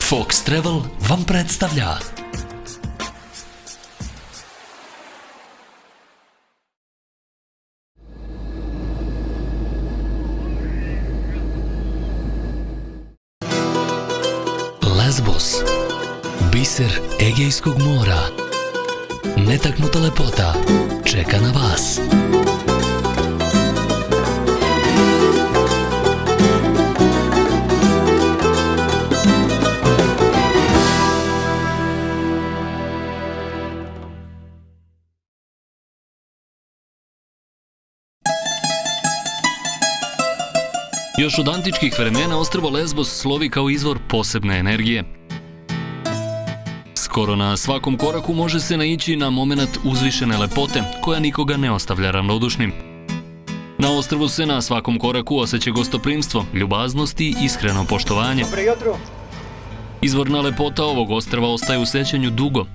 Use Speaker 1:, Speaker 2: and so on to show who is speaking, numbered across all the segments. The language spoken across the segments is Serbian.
Speaker 1: Fox Travel vam predstavlja Lesbos, biser Egejskog mora. Netaknuta lepota čeka na vas. Još od antičkih vremena ostrvo Lesbos slovi kao izvor posebne energije. Skoro na svakom koraku može se naići na momenat uzvišene lepote, koja nikoga ne ostavlja ravnodušnim. Na ostrvu se na svakom koraku osjeća gostoprimstvo, ljubaznost i iskreno poštovanje. Izvorna lepota ovog ostrva ostaje u sećanju dugo.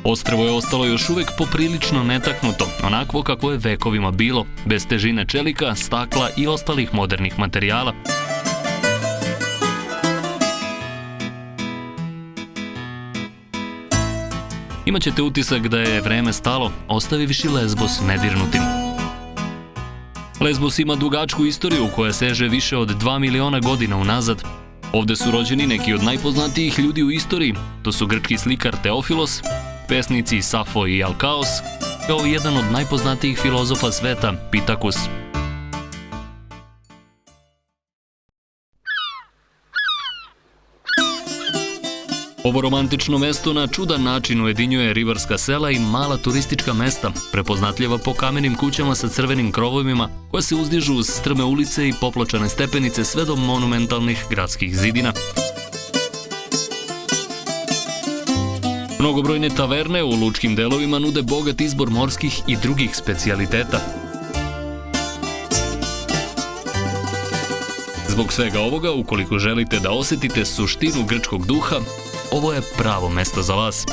Speaker 1: Ostrvo je ostalo još uvijek poprilično netaknuto, onakvo kako je vekovima bilo, bez težine čelika, stakla i ostalih modernih materijala. Imaćete utisak da je vreme stalo, ostavivši Lesbos nedirnutim. Lesbos ima dugačku istoriju koja seže više od 2 miliona godina unazad. Ovde su rođeni neki od najpoznatijih ljudi u istoriji, to su grčki slikar Teofilos, pesnici Safo i Alkaos, kao jedan od najpoznatijih filozofa sveta, Pitakus. Ovo romantično mesto na čudan način ujedinjuje ribarska sela i mala turistička mesta, prepoznatljiva po kamenim kućama sa crvenim krovovima, koje se uzdižu uz strme ulice i popločane stepenice sve do monumentalnih gradskih zidina. Mnogobrojne taverne u lučkim delovima nude bogat izbor morskih i drugih specijaliteta. Zbog svega ovoga, ukoliko želite da osjetite suštinu grčkog duha, ovo je pravo mesto za vas.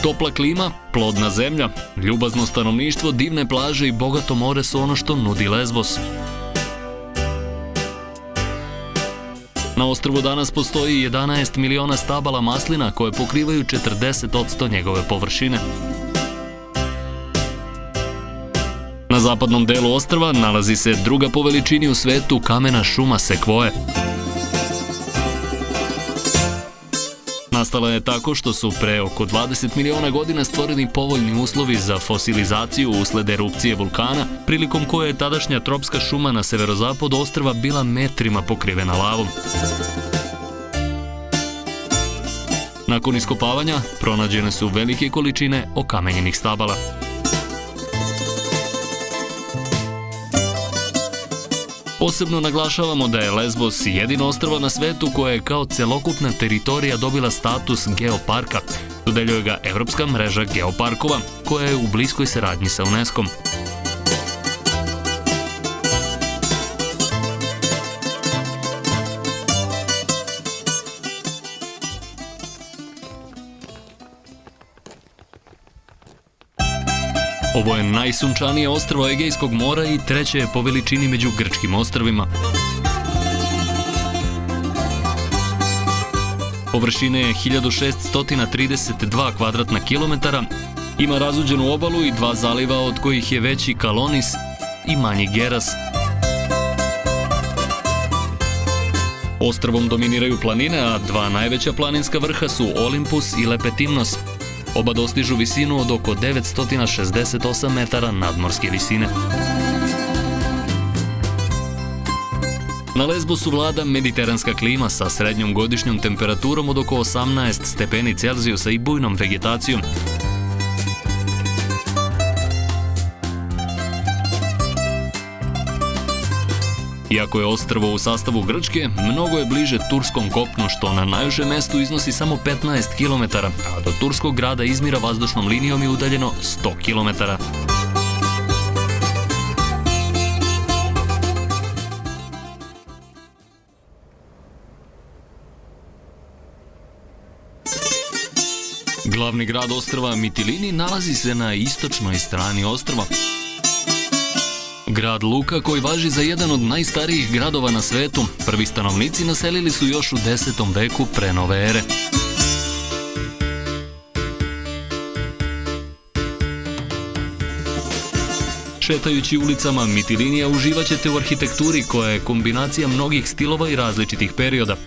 Speaker 1: Topla klima, plodna zemlja, ljubazno stanovništvo, divne plaže i bogato more su ono što nudi Lesbos. Na ostrvu danas postoji 11 miliona stabala maslina koje pokrivaju 40% njegove površine. Na zapadnom delu ostrva nalazi se druga po veličini u svetu kamena šuma sekvoje. Nastala je tako što su pre oko 20 miliona godina stvoreni povoljni uslovi za fosilizaciju usled erupcije vulkana, prilikom koje je tadašnja tropska šuma na severozapadu ostrva bila metrima pokrivena lavom. Nakon iskopavanja pronađene su velike količine okamenjenih stabala. Posebno naglašavamo da je Lesbos jedino ostrvo na svetu koje je kao celokupna teritorija dobila status geoparka. Dodeljuje ga Evropska mreža geoparkova, koja je u bliskoj saradnji sa UNESCO-om. Ovo je najsunčanije ostrvo Egejskog mora i treće je po veličini među grčkim ostrvima. Površine je 1632 kvadratna kilometara, ima razuđenu obalu i 2 zaliva od kojih je veći Kalonis i manji Geras. Ostrvom dominiraju planine, a 2 najveća planinska vrha su Olimpus i Lepetimnos. Oba dostižu visinu od oko 968 metara nadmorske visine. Na Lesbosu vlada mediteranska klima sa srednjom godišnjom temperaturom od oko 18 stepeni Celzijusa i bujnom vegetacijom. Iako je ostrvo u sastavu Grčke, mnogo je bliže turskom kopnu, što na najužem mestu iznosi samo 15 km, a do turskog grada Izmira vazdušnom linijom je udaljeno 100 km. Glavni grad ostrva Mitilini nalazi se na istočnoj strani ostrva. Grad Luka, koji važi za jedan od najstarijih gradova na svetu, prvi stanovnici naselili su još u 10. veku pre nove ere. Šetajući ulicama Mitilinija uživat ćete u arhitekturi koja je kombinacija mnogih stilova i različitih perioda.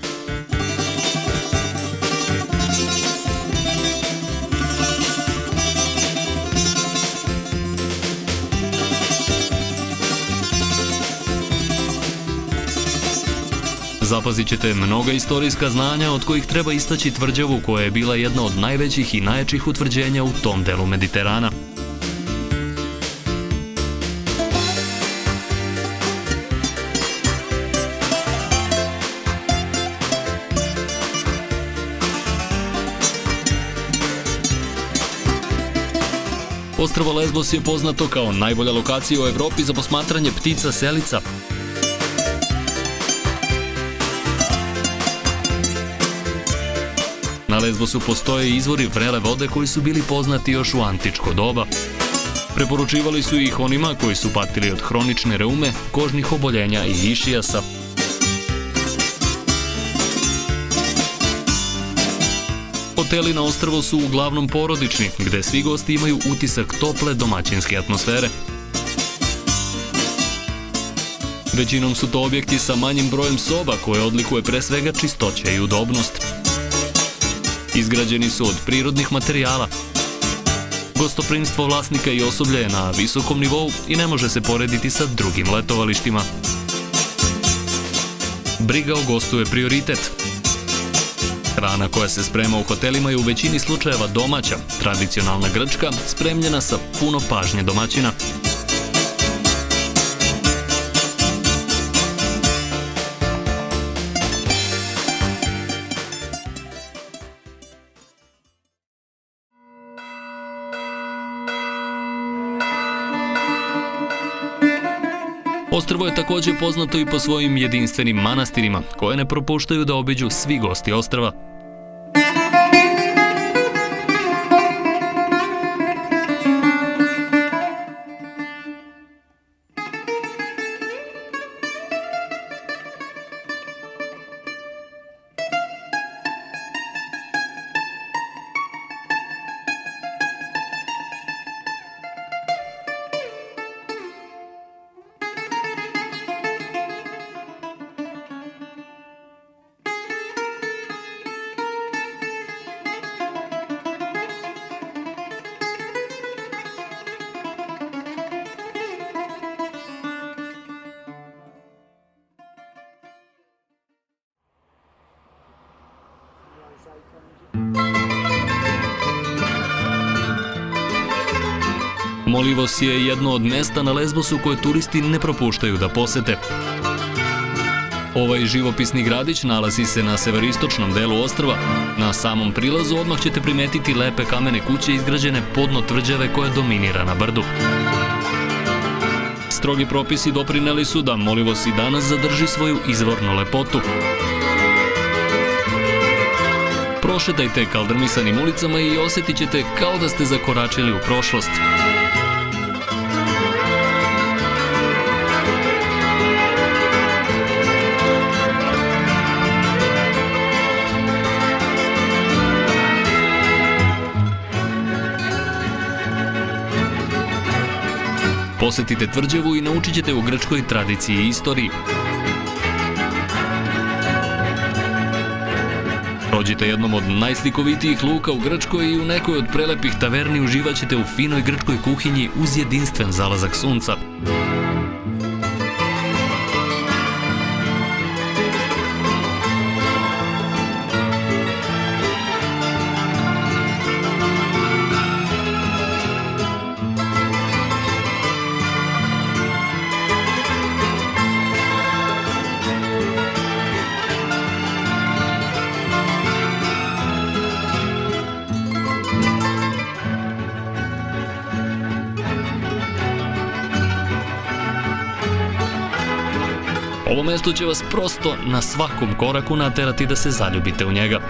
Speaker 1: Zapazit ćete mnoga istorijska znanja, od kojih treba istaći tvrđavu koja je bila jedna od najvećih i najjačih utvrđenja u tom delu Mediterana. Ostrvo Lesbos je poznato kao najbolja lokacija u Evropi za posmatranje ptica selica. Na Lesbosu postoje izvori vrele vode koji su bili poznati još u antičko doba. Preporučivali su ih onima koji su patili od hronične reume, kožnih oboljenja i išijasa. Hoteli na ostrvu su uglavnom porodični, gde svi gosti imaju utisak tople domaćinske atmosfere. Većinom su to objekti sa manjim brojem soba koje odlikuje pre svega čistoća i udobnost. Izgrađeni su od prirodnih materijala. Gostoprimstvo vlasnika i osoblja je na visokom nivou i ne može se porediti sa drugim letovalištima. Briga o gostu je prioritet. Hrana koja se sprema u hotelima je u većini slučajeva domaća, tradicionalna grčka, spremljena sa puno pažnje domaćina. Ostrvo je također poznato i po svojim jedinstvenim manastirima, koje ne propuštaju da obiđu svi gosti ostrva. Molivos je jedno od mesta na Lesbosu koje turisti ne propuštaju da posete. Ovaj živopisni gradić nalazi se na severistočnom delu ostrva. Na samom prilazu odmah ćete primetiti lepe kamene kuće izgrađene podno tvrđave koja dominira na brdu. Strogi propisi doprineli su da Molivos i danas zadrži svoju izvornu lepotu. Prošetajte kaldrmisanim ulicama i osjetit ćete kao da ste zakoračili u prošlost. Posjetite tvrđavu i naučit ćete o grčkoj tradiciji i istoriji. Prođite jednom od najslikovitijih luka u Grčkoj i u nekoj od prelepih taverni uživat ćete u finoj grčkoj kuhinji uz jedinstven zalazak sunca. Ovo mesto će vas prosto na svakom koraku naterati da se zaljubite u njega.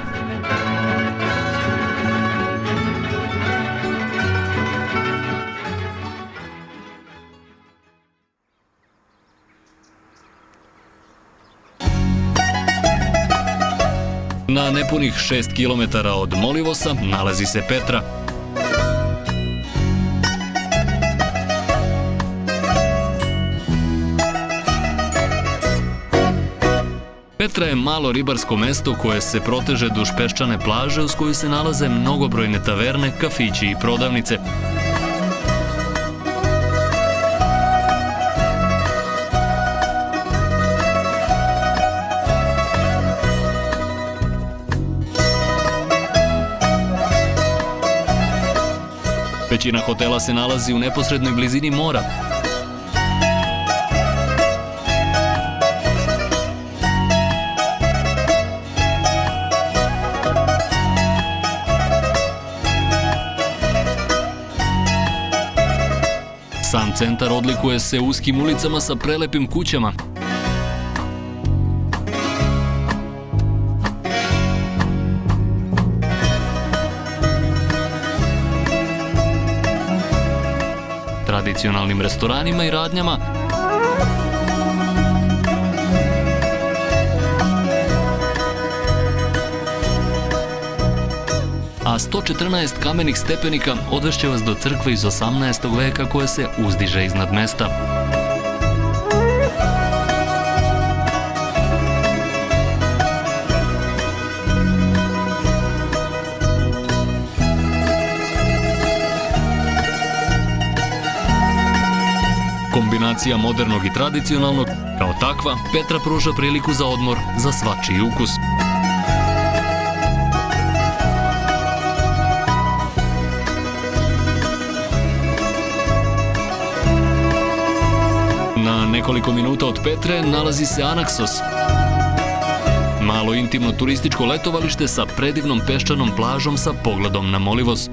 Speaker 1: Na nepunih 6 km od Molivosa nalazi se Petra. Petra je malo ribarsko mesto koje se proteže duž peščane plaže uz koju se nalaze mnogobrojne taverne, kafići i prodavnice. Većina hotela se nalazi u neposrednoj blizini mora. Sam centar odlikuje se uskim ulicama sa prelepim kućama. Tradicionalnim restoranima i radnjama, a 114 kamenih stepenika odvešće vas do crkve iz 18. veka koja se uzdiže iznad mesta. Kombinacija modernog i tradicionalnog, kao takva, Petra pruža priliku za odmor za svačiji ukus. Na nekoliko minuta od Petre nalazi se Anaksos, malo intimno turističko letovalište sa predivnom peščanom plažom sa pogledom na Molivos.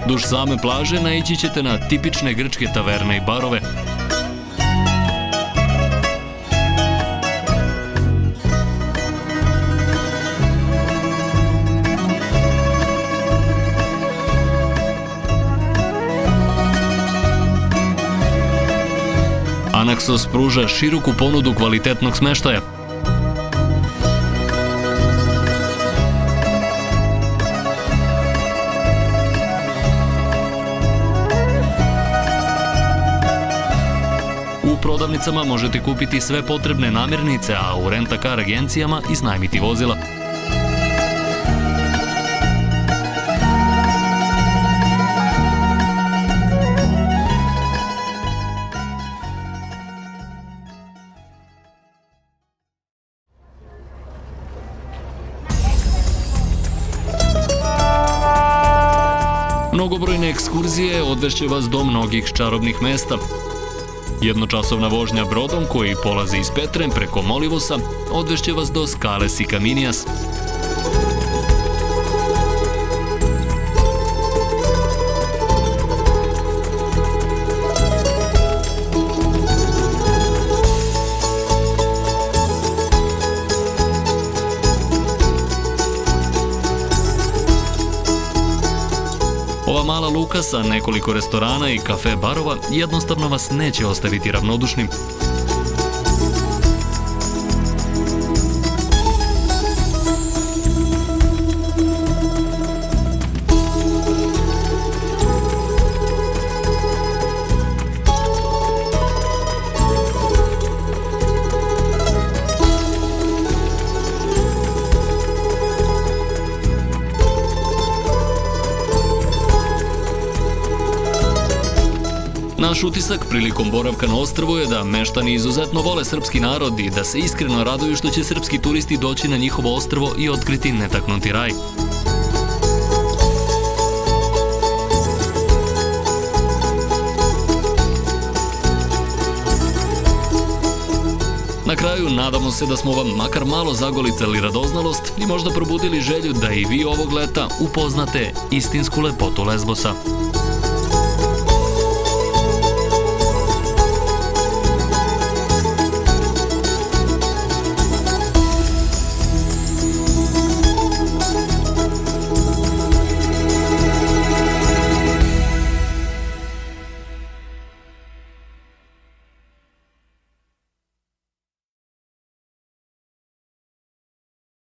Speaker 1: Duž same plaže naići ćete na tipične grčke taverne i barove. Anaksos pruža široku ponudu kvalitetnog smeštaja. U prodavnicama možete kupiti sve potrebne namirnice, a u rent-a-car agencijama iznajmiti vozila. Mnogobrojne ekskurzije odvešće vas do mnogih čarobnih mesta. Jednočasovna vožnja brodom koji polazi iz Petre preko Molivosa odvešće vas do skale Sikaminijas. Ova mala luka sa nekoliko restorana i kafe barova jednostavno vas neće ostaviti ravnodušnim. Naš utisak prilikom boravka na ostrvu je da meštani izuzetno vole srpski narod i da se iskreno raduju što će srpski turisti doći na njihovo ostrvo i otkriti netaknuti raj. Na kraju, nadamo se da smo vam makar malo zagolicali radoznalost i možda probudili želju da i vi ovog leta upoznate istinsku lepotu Lesbosa.